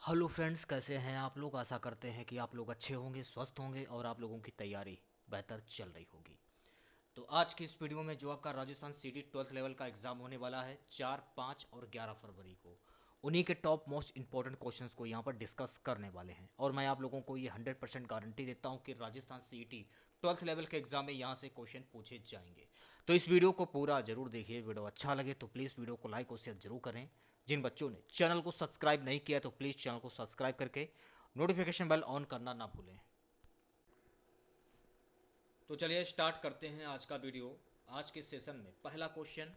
Hello friends, कैसे हैं आप लोग। आशा करते हैं कि आप लोग अच्छे होंगे, स्वस्थ होंगे और आप लोगों की तैयारी बेहतर चल रही होगी। तो आज की इस वीडियो में जो आपका राजस्थान सीटी 12th लेवल का एग्जाम होने वाला है 4, 5 और 11 फरवरी को, उन्हीं के टॉप मोस्ट इंपॉर्टेंट क्वेश्चंस को यहाँ पर डिस्कस करने वाले हैं। और मैं आप लोगों को ये 100% गारंटी देता हूँ कि राजस्थान सीटी 12th लेवल के एग्जाम में यहाँ से क्वेश्चन पूछे जाएंगे। तो इस वीडियो को पूरा जरूर देखिए। वीडियो अच्छा लगे तो प्लीज़ वीडियो को लाइक और शेयर जरूर करें। जिन बच्चों ने चैनल को सब्सक्राइब नहीं किया तो प्लीज़ चैनल को सब्सक्राइब करके नोटिफिकेशन बेल ऑन करना ना भूलें। तो चलिए स्टार्ट करते हैं आज का वीडियो। आज के सेशन में पहला क्वेश्चन,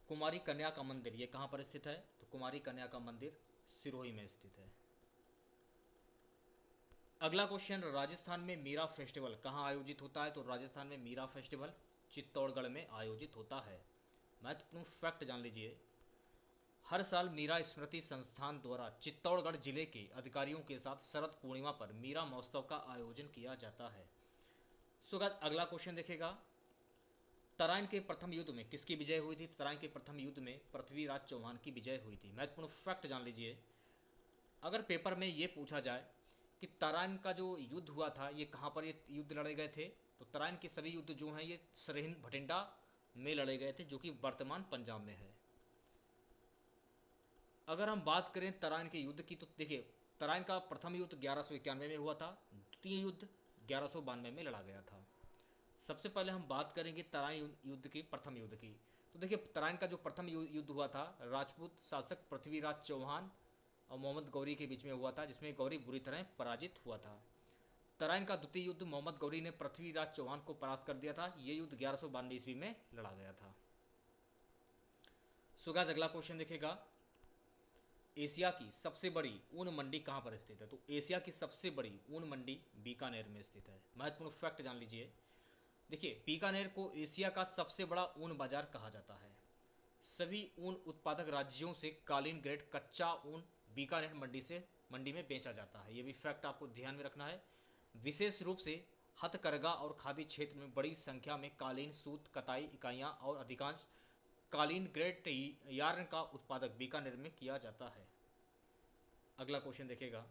कुमारी कन्या का मंदिर ये कहाँ पर स्थित है? तो कुमारी कन्या का मंदिर सिरोही में स्थित है। अगला क्वेश्चन, राजस्थान में मीरा फेस्टिवल कहाँ आयोजित होता है? तो राजस्थान में मीरा फेस्टिवल चित्तौड़गढ़ में आयोजित होता है। महत्वपूर्ण फैक्ट जान लीजिए, हर साल मीरा स्मृति संस्थान द्वारा चित्तौड़गढ़ जिले के अधिकारियों के साथ शरद पूर्णिमा पर मीरा महोत्सव का आयोजन किया जाता है। सो अगला क्वेश्चन देखेगा, तराइन के प्रथम युद्ध में किसकी विजय हुई थी? तराइन के प्रथम युद्ध में पृथ्वीराज चौहान की विजय हुई थी। महत्वपूर्ण फैक्ट जान लीजिए, अगर पेपर में ये पूछा जाए कि तराइन का जो युद्ध हुआ था ये कहाँ पर ये युद्ध लड़े गए थे, तो तराइन के सभी युद्ध जो हैं ये सरहिंद भटिंडा में लड़े गए थे, जो कि वर्तमान पंजाब में है। अगर हम बात करें तराइन के युद्ध की, तो देखिए तराइन का प्रथम युद्ध 1191 में हुआ था, द्वितीय युद्ध 1192 में लड़ा गया था। सबसे पहले हम बात करेंगे तराइन युद्ध की, प्रथम युद्ध की। तो देखिए तराइन का जो प्रथम युद्ध हुआ था राजपूत शासक पृथ्वीराज चौहान और मोहम्मद गौरी के बीच में हुआ था, जिसमें गौरी बुरी तरह पराजित हुआ था। तराइन का द्वितीय युद्ध मोहम्मद गौरी ने पृथ्वीराज चौहान को परास्त कर दिया था। ये युद्ध 1192 ईस्वी में लड़ा गया था। सुगाज अगला क्वेश्चन देखेगा, एशिया की सबसे बड़ी ऊन मंडी कहां पर स्थित है? तो एशिया की सबसे बड़ी ऊन मंडी बीकानेर में स्थित है। महत्वपूर्ण फैक्ट जान लीजिए, देखिए बीकानेर को एशिया का सबसे बड़ा ऊन बाजार कहा जाता है। सभी ऊन उत्पादक राज्यों से कालीन ग्रेड कच्चा ऊन बीकानेर मंडी में बेचा जाता है। यह भी फैक्ट आपको ध्यान में रखना है। विशेष रूप से हथकरघा और खादी क्षेत्र में बड़ी संख्या में कालीन सूत कताई इकाइयां और अधिकांश कालीन ग्रेड यार्न का उत्पादक बीकानेर में किया जाता है। अगला क्वेश्चन देखेगा,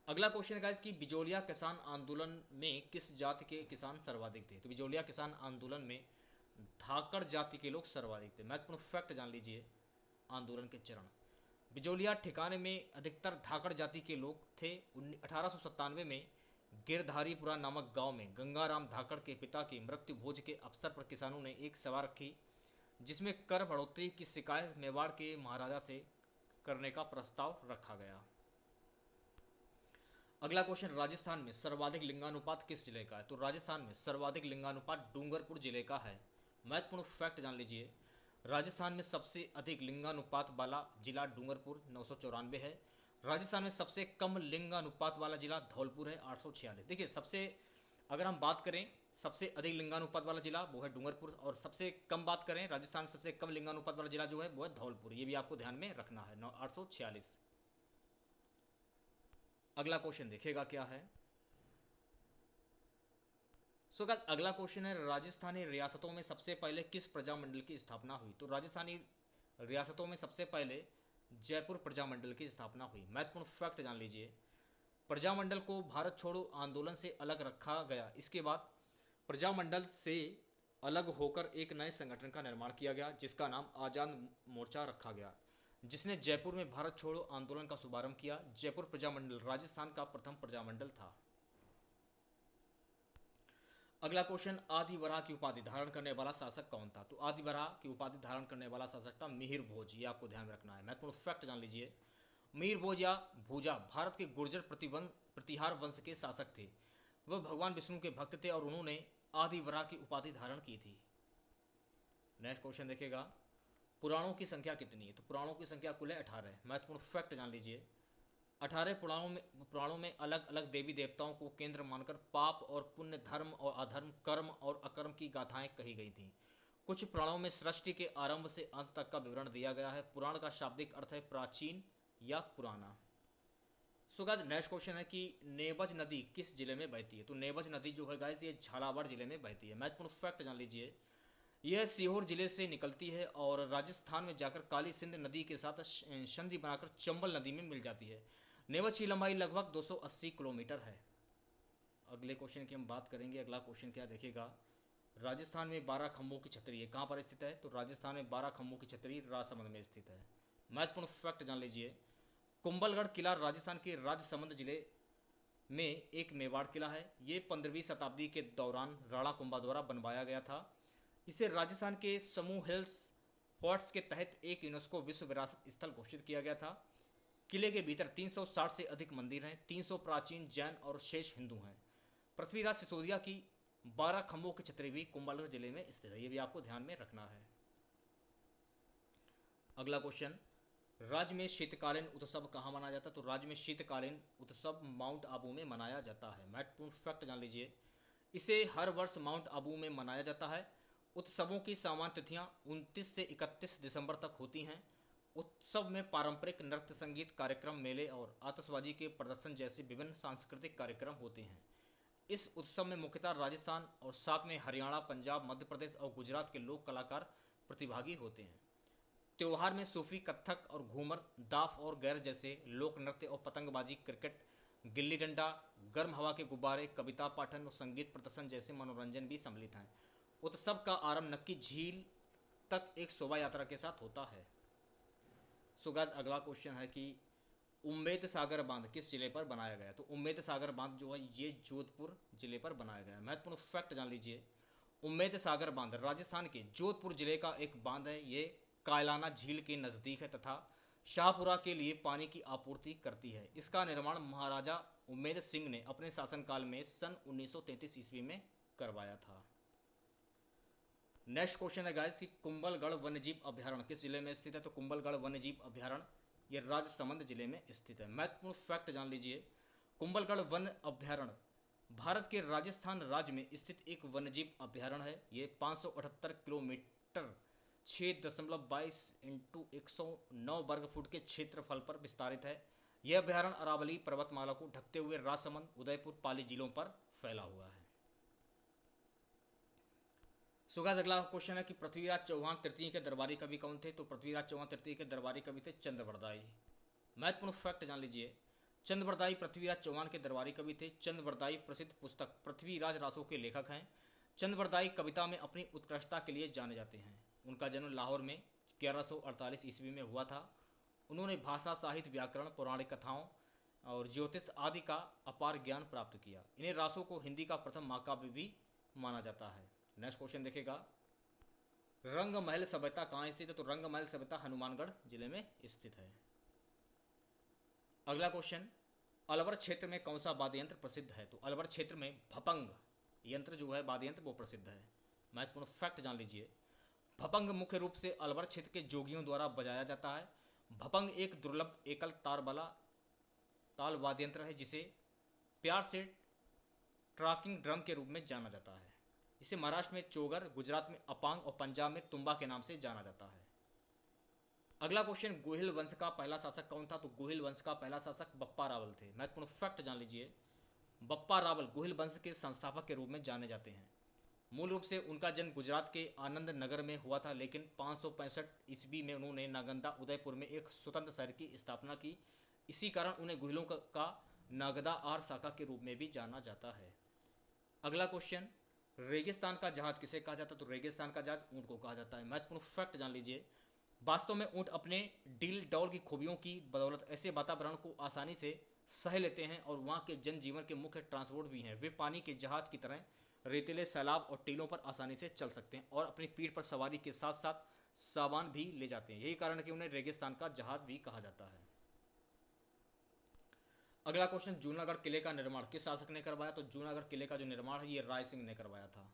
अगला क्वेश्चन गाइस कि बिजोलिया किसान आंदोलन में किस जाति के किसान सर्वाधिक थे? तो बिजोलिया किसान आंदोलन में धाकड़ जाति के लोग सर्वाधिक थे। महत्वपूर्ण फैक्ट जान लीजिए, आंदोलन के चरण, बिजोलिया ठिकाने में अधिकतर धाकड़ जाति के लोग थे। 1897 में गिरधारीपुरा नामक गांव में गंगाराम धाकड़ के पिता की मृत्यु भोज के अवसर पर किसानों ने एक सभा रखी, जिसमें कर बढ़ोतरी की शिकायत मेवाड़ के महाराजा से करने का प्रस्ताव रखा गया। अगला क्वेश्चन, राजस्थान में सर्वाधिक लिंगानुपात किस जिले का है? तो राजस्थान में सर्वाधिक लिंगानुपात डूंगरपुर जिले का है। महत्वपूर्ण फैक्ट जान लीजिए, राजस्थान में सबसे अधिक लिंगानुपात वाला जिला डूंगरपुर 994 है। राजस्थान में सबसे कम लिंगानुपात वाला जिला धौलपुर है 846। देखिए सबसे, अगर हम बात करें सबसे अधिक लिंगानुपात वाला जिला वो है डूंगरपुर, और सबसे कम बात करें राजस्थान में सबसे कम लिंगानुपात वाला जिला जो है वो है धौलपुर। ये भी आपको ध्यान में रखना है, 846। अगला क्वेश्चन देखेगा क्या है। अगला क्वेश्चन है, राजस्थानी रियासतों में सबसे पहले किस प्रजामंडल की स्थापना हुई? तो राजस्थानी रियासतों में सबसे पहले जयपुर प्रजामंडल की स्थापना हुई। महत्वपूर्ण फैक्ट जान लीजिए, प्रजामंडल को भारत छोड़ो आंदोलन से अलग रखा गया। इसके बाद प्रजामंडल से अलग होकर एक नए संगठन का निर्माण किया गया, जिसका नाम आजाद मोर्चा रखा गया, जिसने जयपुर में भारत छोड़ो आंदोलन का शुभारंभ किया। जयपुर प्रजामंडल राजस्थान का प्रथम प्रजामंडल था। अगला क्वेश्चन, आदिवरा की उपाधि धारण करने वाला शासक कौन था? तो आदिवरा की उपाधि धारण करने वाला शासक था मिहिर भोज। ये आपको ध्यान में रखना है। महत्वपूर्ण फैक्ट जान लीजिए, मिहिर भोज या भूजा भारत के गुर्जर प्रतिहार वंश के शासक थे। वह भगवान विष्णु के भक्त थे और उन्होंने आदिवरा की उपाधि धारण की थी। नेक्स्ट क्वेश्चन देखेगा, पुराणों की संख्या कितनी है? तो पुराणों की संख्या कुल है 18। महत्वपूर्ण फैक्ट जान लीजिए, 18 पुराणों में अलग अलग देवी देवताओं को केंद्र मानकर पाप और पुण्य, धर्म और अधर्म, कर्म और अकर्म की गाथाएं कही गई थीं। कुछ पुराणों में सृष्टि के आरंभ से अंत तक का विवरण दिया गया है। पुराण का शाब्दिक अर्थ है प्राचीन या पुराना। गाइस नेक्स्ट क्वेश्चन है कि नेबज नदी किस जिले में बहती है? तो नेबज नदी जो है गाइस ये झालावाड़ जिले में बहती है। महत्वपूर्ण फैक्ट जान लीजिए, यह सीहोर जिले से निकलती है और राजस्थान में जाकर काली सिंध नदी के साथ संधि बनाकर चंबल नदी में मिल जाती है। नीवज की लंबाई लगभग 280 किलोमीटर है। अगले क्वेश्चन की हम बात करेंगे। अगला क्वेश्चन क्या देखिएगा, राजस्थान में 12 खंभों की छतरी है कहाँ पर स्थित है? तो राजस्थान में 12 खंभों की छतरी राजसमंद में स्थित है। महत्वपूर्ण फैक्ट जान लीजिए, कुंभलगढ़ किला राजस्थान के राजसमंद जिले में एक मेवाड़ किला है। ये 15वीं शताब्दी के दौरान राणा कुंभा द्वारा बनवाया गया था। इसे राजस्थान के समूह हिल्स फोर्ट्स के तहत एक यूनेस्को विश्व विरासत स्थल घोषित किया गया था। किले के भीतर 360 से अधिक मंदिर हैं, 300 प्राचीन जैन और शेष हिंदू हैं। पृथ्वीराज सिसोदिया की 12 खंभों की छतरी भी कुंभलगढ़ जिले में स्थित है, ये भी आपको ध्यान में रखना है। अगला क्वेश्चन, राज्य में शीतकालीन उत्सव कहाँ मनाया जाता है? तो राज्य में शीतकालीन उत्सव माउंट आबू में मनाया जाता है। महत्वपूर्ण फैक्ट जान लीजिए, इसे हर वर्ष माउंट आबू में मनाया जाता है। उत्सवों की सामान्य तिथियां 29 से 31 दिसंबर तक होती हैं। उत्सव में पारंपरिक नृत्य, संगीत कार्यक्रम, मेले और आतिशबाजी के प्रदर्शन जैसे विभिन्न सांस्कृतिक कार्यक्रम होते हैं। इस उत्सव में मुख्यतः राजस्थान और साथ में हरियाणा, पंजाब, मध्य प्रदेश और गुजरात के लोक कलाकार प्रतिभागी होते हैं। त्योहार में सूफी, कथक और घूमर, दाफ और गैर जैसे लोक नृत्य और पतंगबाजी, क्रिकेट, गिल्ली डंडा, गर्म हवा के गुब्बारे, कविता पाठन और संगीत प्रदर्शन जैसे मनोरंजन भी सम्मिलित हैं। उत्सव का आरंभ नक्की झील तक एक शोभा यात्रा के साथ होता है। सो गाइस, अगला क्वेश्चन है कि उम्मेद सागर बांध किस जिले पर बनाया गया? तो उम्मेद सागर बांध जो है ये जोधपुर जिले पर बनाया गया है। महत्वपूर्ण फैक्ट जान लीजिए, उम्मेद सागर बांध राजस्थान के जोधपुर जिले का एक बांध है। ये कायलाना झील के नजदीक है तथा शाहपुरा के लिए पानी की आपूर्ति करती है। इसका निर्माण महाराजा उम्मेद सिंह ने अपने शासनकाल में सन 1933 ईस्वी में करवाया था। नेक्स्ट क्वेश्चन है गाइस कि कुंभलगढ़ वन्यजीव अभ्यारण्य किस जिले में स्थित है? तो कुंभलगढ़ वन्यजीव अभ्यारण्य ये राजसमंद जिले में स्थित है। महत्वपूर्ण फैक्ट जान लीजिए, कुंभलगढ़ वन अभ्यारण्य भारत के राजस्थान राज्य में स्थित एक वन्यजीव अभ्यारण्य है। ये 578 किलोमीटर 6.22 इंटू 109 वर्ग फुट के क्षेत्रफल पर विस्तारित है। यह अभ्यारण्य अरावली पर्वतमाला को ढकते हुए राजसमंद, उदयपुर, पाली जिलों पर फैला हुआ है। गाइस, अगला क्वेश्चन है कि पृथ्वीराज चौहान तृतीय के दरबारी कवि कौन थे? तो पृथ्वीराज चौहान तृतीय के दरबारी कवि थे चंद्रवरदाई। महत्वपूर्ण फैक्ट जान लीजिए, चंद्रवरदाई पृथ्वीराज चौहान के दरबारी कवि थे। चंद्रवरदाई प्रसिद्ध पुस्तक पृथ्वीराज रासो के लेखक हैं। चंद्रवरदाई कविता में अपनी उत्कृष्टता के लिए जाने जाते हैं। उनका जन्म लाहौर में 1148 ईस्वी में हुआ था। उन्होंने भाषा, साहित्य, व्याकरण, पौराणिक कथाओं और ज्योतिष आदि का अपार ज्ञान प्राप्त किया। इन्हें रासो को हिंदी का प्रथम महाकाव्य भी माना जाता है। नेक्स्ट क्वेश्चन देखेगा, रंग महल सभ्यता कहाँ स्थित है? तो रंग महल सभ्यता हनुमानगढ़ जिले में स्थित है। अगला क्वेश्चन, अलवर क्षेत्र में कौन सा वाद्य यंत्र प्रसिद्ध है? तो अलवर क्षेत्र में भपंग यंत्र जो है वाद्य यंत्र वो प्रसिद्ध है। महत्वपूर्ण फैक्ट जान लीजिए, भपंग मुख्य रूप से अलवर क्षेत्र के जोगियों द्वारा बजाया जाता है। भपंग एक दुर्लभ एकल तार वाला ताल वाद्य यंत्र है जिसे प्यार से ट्रैकिंग ड्रम के रूप में जाना जाता है। इसे महाराष्ट्र में चोगर, गुजरात में अपांग और पंजाब में तुम्बा के नाम से जाना जाता है। अगला क्वेश्चन, गोहिल वंश का पहला शासक कौन था? तो गोहिल वंश का पहला शासक बप्पा रावल थे। महत्वपूर्ण फैक्ट जान लीजिए, बप्पा रावल गोहिल वंश के संस्थापक के रूप में जाने जाते हैं। मूल रूप से उनका जन्म गुजरात के आनंद नगर में हुआ था, लेकिन 565 ईस्वी में उन्होंने नागदा उदयपुर में एक स्वतंत्र शहर की स्थापना की। इसी कारण उन्हें गोहिलों का नागदा आर शाखा के रूप में भी जाना जाता है। अगला क्वेश्चन, रेगिस्तान का जहाज किसे कहा जाता है? तो रेगिस्तान का जहाज ऊंट को कहा जाता है। महत्वपूर्ण फैक्ट जान लीजिए, वास्तव में ऊंट अपने डील डौल की खूबियों की बदौलत ऐसे वातावरण को आसानी से सह लेते हैं और वहाँ के जनजीवन के मुख्य ट्रांसपोर्ट भी हैं। वे पानी के जहाज की तरह रेतीले सैलाब और टीलों पर आसानी से चल सकते हैं और अपनी पीठ पर सवारी के साथ साथ सामान भी ले जाते हैं। यही कारण है कि उन्हें रेगिस्तान का जहाज भी कहा जाता है। अगला क्वेश्चन, जूनागढ़ किले का निर्माण किस शासक ने करवाया? तो जूनागढ़ किले का जो निर्माण है ये राय सिंह ने करवाया था।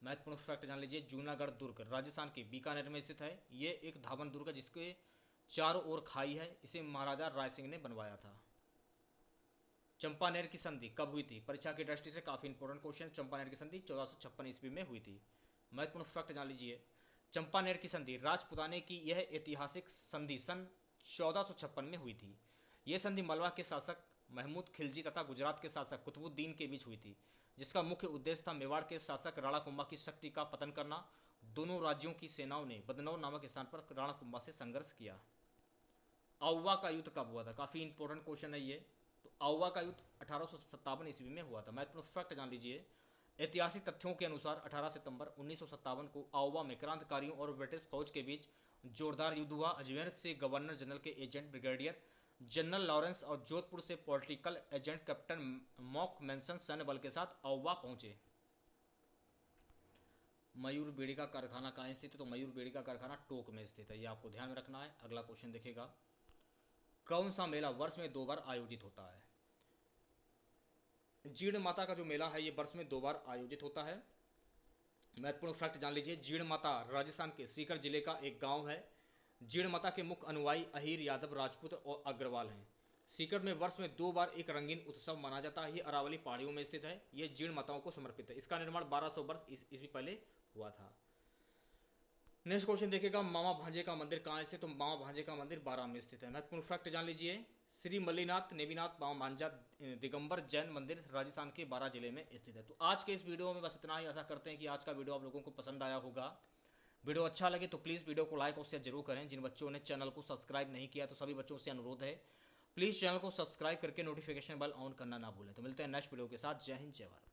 महत्वपूर्ण फैक्ट जान लीजिए, जूनागढ़ दुर्ग राजस्थान के बीकानेर में स्थित है। ये एक धावन दुर्ग है जिसके चारों ओर खाई है। इसे महाराजा राय सिंह ने बनवाया था। चंपानेर की संधि कब हुई थी? परीक्षा की दृष्टि से काफी इंपॉर्टेंट क्वेश्चन। चंपानेर की संधि 1456 ईस्वी में हुई थी। महत्वपूर्ण फैक्ट जान लीजिए, चंपानेर की संधि राजपुताने की यह ऐतिहासिक संधि सन 1456 में हुई थी। यह संधि मलवा के शासक महमूद खिलजी तथा गुजरात के शासक कुतुबुद्दीन के बीच हुई थी, जिसका मुख्य उद्देश्य था मेवाड़ के शासक राणा कुंभा की शक्ति का पतन करना दोनों राज्यों की सेनाओं ने बदनौर नामक स्थान पर राणा कुंभा से संघर्ष किया। आउवा का युद्ध कब हुआ था? काफी इंपॉर्टेंट क्वेश्चन है ये। तो आउवा का युद्ध 1857 ईस्वी में हुआ था। महत्वपूर्ण फैक्ट जान लीजिए, ऐतिहासिक तथ्यों के अनुसार 18 सितंबर 1957 को आउवा में क्रांतिकारियों और ब्रिटिश फौज के बीच जोरदार युद्ध हुआ। अजमेर से गवर्नर जनरल के एजेंट ब्रिगेडियर जनरल लॉरेंस और जोधपुर से political agent captain mock Manson सैन्य बल के साथ आउवा पहुंचे। मयूर बेड़ी का कारखाना कहाँ स्थित है? तो मयूर बेड़ी का कारखाना टोंक में स्थित है, ये आपको ध्यान में रखना है। अगला क्वेश्चन देखिएगा, कौन सा मेला वर्ष में 2 बार आयोजित होता है? जीण माता का जो मेला है ये वर्ष में 2 बार आयोजित होता है। महत्वपूर्ण फैक्ट जान लीजिए, जीण माता राजस्थान के सीकर जिले का एक गांव है। जीण माता के मुख्य अनुयायी अहीर, यादव, राजपूत और अग्रवाल हैं। सीकर में वर्ष में 2 बार एक रंगीन उत्सव मनाया जाता है। ये अरावली पहाड़ियों में स्थित है। ये जीण माताओं को समर्पित है। इसका निर्माण 1200 वर्ष ईस्वी पहले हुआ था। नेक्स्ट क्वेश्चन देखिएगा, मामा भांजे का मंदिर कहाँ स्थित? तो मामा भांजे का मंदिर बारां में स्थित है। महत्वपूर्ण फैक्ट जान लीजिए, श्री मल्लीनाथ नेमिनाथ मामा भांजा दिगंबर जैन मंदिर राजस्थान के बारां जिले में स्थित है। तो आज के इस वीडियो में बस इतना ही। आशा करते हैं कि आज का वीडियो आप लोगों को पसंद आया होगा। वीडियो अच्छा लगे तो प्लीज़ वीडियो को लाइक और शेयर जरूर करें। जिन बच्चों ने चैनल को सब्सक्राइब नहीं किया तो सभी बच्चों से अनुरोध है, प्लीज़ चैनल को सब्सक्राइब करके नोटिफिकेशन बेल ऑन करना ना भूलें। तो मिलते हैं नेक्स्ट वीडियो के साथ। जय हिंद, जय भारत।